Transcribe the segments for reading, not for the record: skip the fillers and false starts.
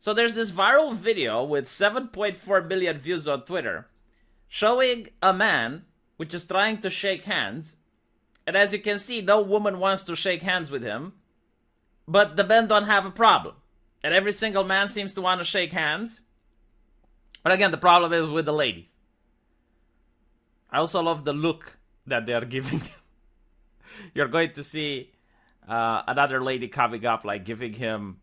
So there's this viral video with 7.4 million views on Twitter showing a man which is trying to shake hands. And as you can see, no woman wants to shake hands with him. But the men don't have a problem. And every single man seems to want to shake hands. But again, the problem is with the ladies. I also love the look that they are giving. You're going to see another lady coming up, like giving him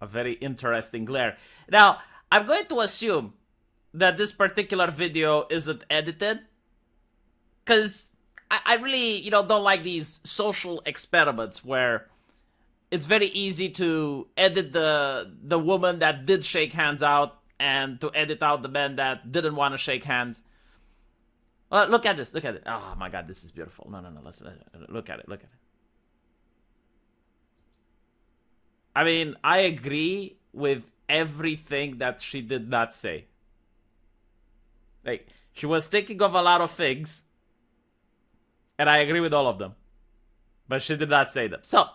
a very interesting glare. Now, I'm going to assume that this particular video isn't edited, because I really, don't like these social experiments where it's very easy to edit the woman that did shake hands out and to edit out the men that didn't want to shake hands. Look at this. Look at it. Oh my God, this is beautiful. No. Let's look at it. Look at it. I mean, I agree with everything that she did not say. Like, she was thinking of a lot of things, and I agree with all of them, but she did not say them. So,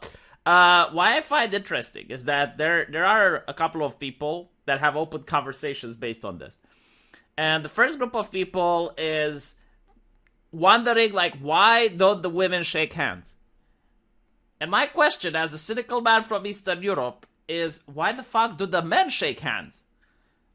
why I find interesting is that there are a couple of people that have open conversations based on this. And the first group of people is wondering, like, why don't the women shake hands? And my question as a cynical man from Eastern Europe is, why the fuck do the men shake hands?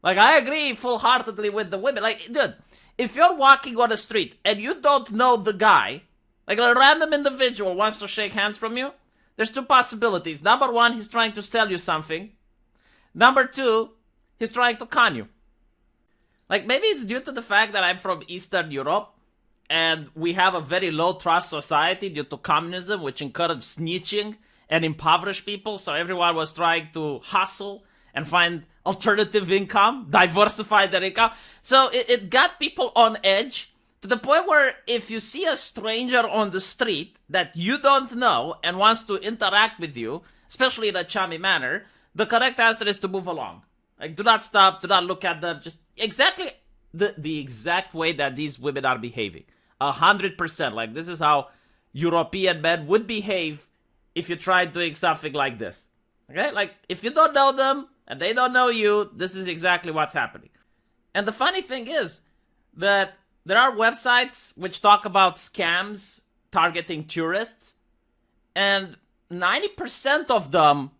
Like, I agree full-heartedly with the women. Like, dude, if you're walking on the street and you don't know the guy, like a random individual wants to shake hands from you, there's two possibilities. Number one, he's trying to sell you something. Number two, he's trying to con you. Like, maybe it's due to the fact that I'm from Eastern Europe and we have a very low trust society due to communism, which encouraged snitching and impoverished people. So everyone was trying to hustle and find alternative income, diversify their income. So it got people on edge to the point where if you see a stranger on the street that you don't know and wants to interact with you, especially in a chummy manner, the correct answer is to move along. Like, do not stop, do not look at them, just exactly the exact way that these women are behaving. 100%. Like, this is how European men would behave if you tried doing something like this. Okay? Like, if you don't know them and they don't know you, this is exactly what's happening. And the funny thing is that there are websites which talk about scams targeting tourists, and 90% of them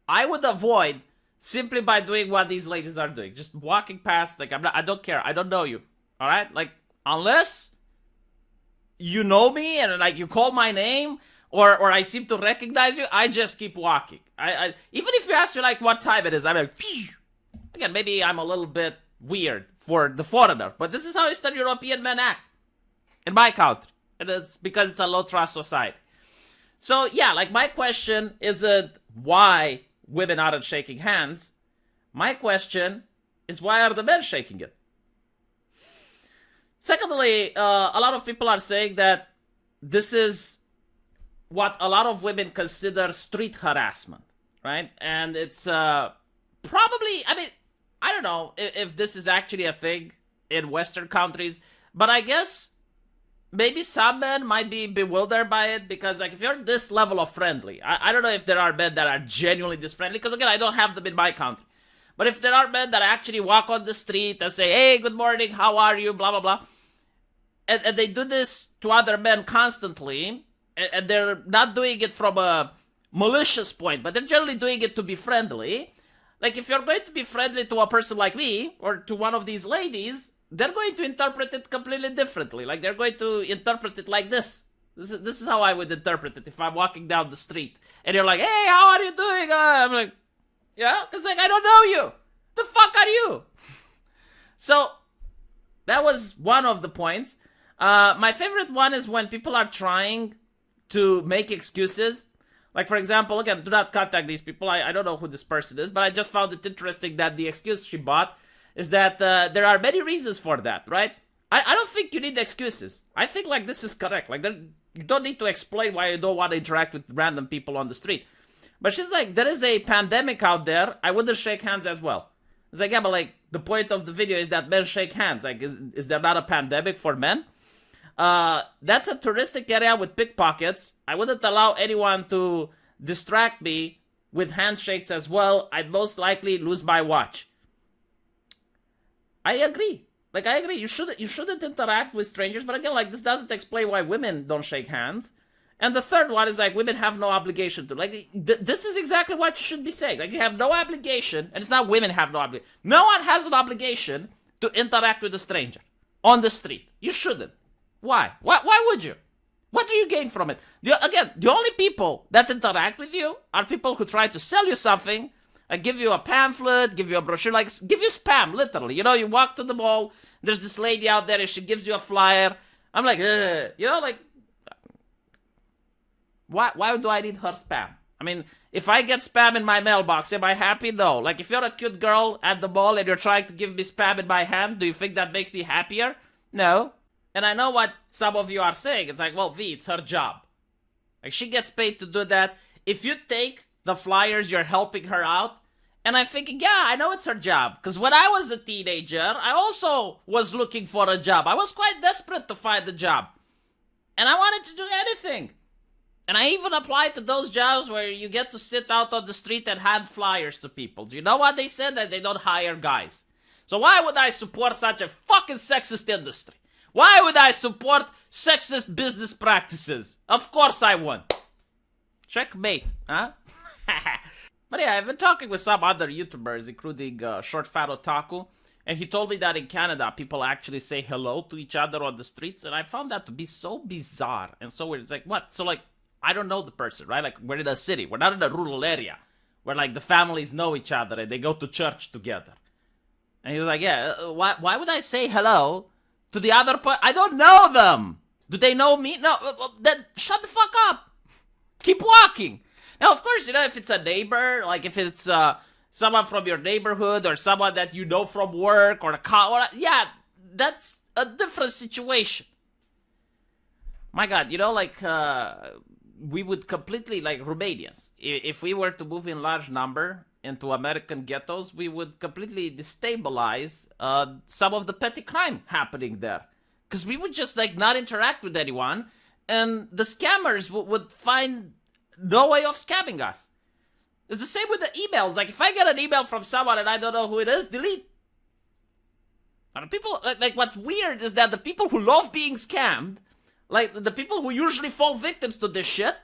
I would avoid simply by doing what these ladies are doing. Just walking past, like, I don't care. I don't know you. All right? Like, unless you know me and, like, you call my name or I seem to recognize you, I just keep walking. I even if you ask me, like, what time it is, I'm like, phew. Again, maybe I'm a little bit weird for the foreigner, but this is how Eastern European men act in my country. And it's because it's a low trust society. So, yeah, like, my question isn't why women aren't shaking hands. My question is, why are the men shaking it? Secondly, a lot of people are saying that this is what a lot of women consider street harassment, right? And it's probably, I mean, I don't know if this is actually a thing in Western countries, but I guess maybe some men might be bewildered by it because, like, if you're this level of friendly, I don't know if there are men that are genuinely this friendly, because, again, I don't have them in my country. But if there are men that actually walk on the street and say, hey, good morning, how are you, blah, blah, blah, and they do this to other men constantly, and they're not doing it from a malicious point, but they're generally doing it to be friendly. Like, if you're going to be friendly to a person like me, or to one of these ladies, they're going to interpret it completely differently. Like, they're going to interpret it like this. This is how I would interpret it if I'm walking down the street, and you're like, hey, how are you doing? I'm like, yeah? Because, like, I don't know you. The fuck are you? So, that was one of the points. My favorite one is when people are trying to make excuses. Like, for example, again, do not contact these people. I don't know who this person is, but I just found it interesting that the excuse she bought is that there are many reasons for that, right? I don't think you need excuses. I think, like, this is correct. Like, you don't need to explain why you don't want to interact with random people on the street. But she's like, there is a pandemic out there. I wouldn't shake hands as well. It's like, yeah, but, like, the point of the video is that men shake hands. Like, is there not a pandemic for men? That's a touristic area with pickpockets. I wouldn't allow anyone to distract me with handshakes as well, I'd most likely lose my watch. I agree. Like, I agree. You shouldn't interact with strangers, but again, like, this doesn't explain why women don't shake hands. And the third one is, like, women have no obligation to. Like, this is exactly what you should be saying. Like, you have no obligation, and it's not women have no obligation. No one has an obligation to interact with a stranger on the street. You shouldn't. Why? Why would you? What do you gain from it? Again, the only people that interact with you are people who try to sell you something, like give you a pamphlet, give you a brochure, like give you spam, literally. You know, you walk to the mall, there's this lady out there, and she gives you a flyer. I'm like, ugh. You know, like, why do I need her spam? I mean, if I get spam in my mailbox, am I happy? No. Like, if you're a cute girl at the mall and you're trying to give me spam in my hand, do you think that makes me happier? No. And I know what some of you are saying. It's like, well, V, it's her job. Like, she gets paid to do that. If you take the flyers, you're helping her out. And I'm thinking, yeah, I know it's her job. Because when I was a teenager, I also was looking for a job. I was quite desperate to find a job. And I wanted to do anything. And I even applied to those jobs where you get to sit out on the street and hand flyers to people. Do you know what they said? That they don't hire guys. So why would I support such a fucking sexist industry? Why would I support sexist business practices? Of course I won't. Checkmate, huh? But yeah, I've been talking with some other YouTubers, including Short Fat Otaku, and he told me that in Canada, people actually say hello to each other on the streets, and I found that to be so bizarre and so weird. It's like, what? So, like, I don't know the person, right? Like, we're in a city. We're not in a rural area where, like, the families know each other and they go to church together. And he was like, yeah, why would I say hello to the other person? I don't know them. Do they know me? No, then shut the fuck up. Keep walking. Now, of course, you know, if it's a neighbor, like if it's someone from your neighborhood or someone that you know from work or a car, yeah, that's a different situation. My God, you know, like, we would completely, like Romanians, if we were to move in large number into American ghettos, we would completely destabilize some of the petty crime happening there. Because we would just, like, not interact with anyone, and the scammers would find no way of scamming us. It's the same with the emails. Like, if I get an email from someone and I don't know who it is, delete. And people, like, what's weird is that the people who love being scammed, like, the people who usually fall victims to this shit,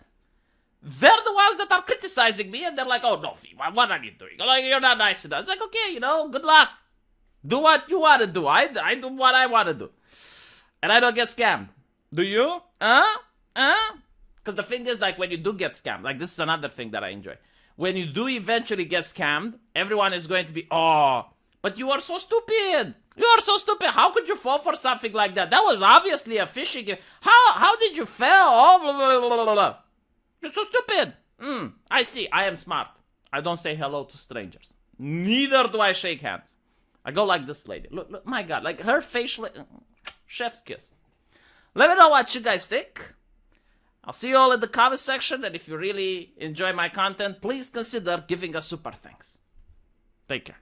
they're the ones that are criticizing me, and they're like, oh, no, V, what are you doing? Like, you're not nice enough. It's like, okay, you know, good luck. Do what you want to do. I do what I want to do. And I don't get scammed. Do you? Because the thing is, like, when you do get scammed, like, this is another thing that I enjoy. When you do eventually get scammed, everyone is going to be, oh, but you are so stupid. You are so stupid. How could you fall for something like that? That was obviously a phishing game. How did you fail? Oh, blah, blah, blah, blah, blah. You're so stupid. I see. I am smart. I don't say hello to strangers. Neither do I shake hands. I go like this lady. Look, my God, like her facial, chef's kiss. Let me know what you guys think. I'll see you all in the comment section, and if you really enjoy my content, please consider giving a super thanks. Take care.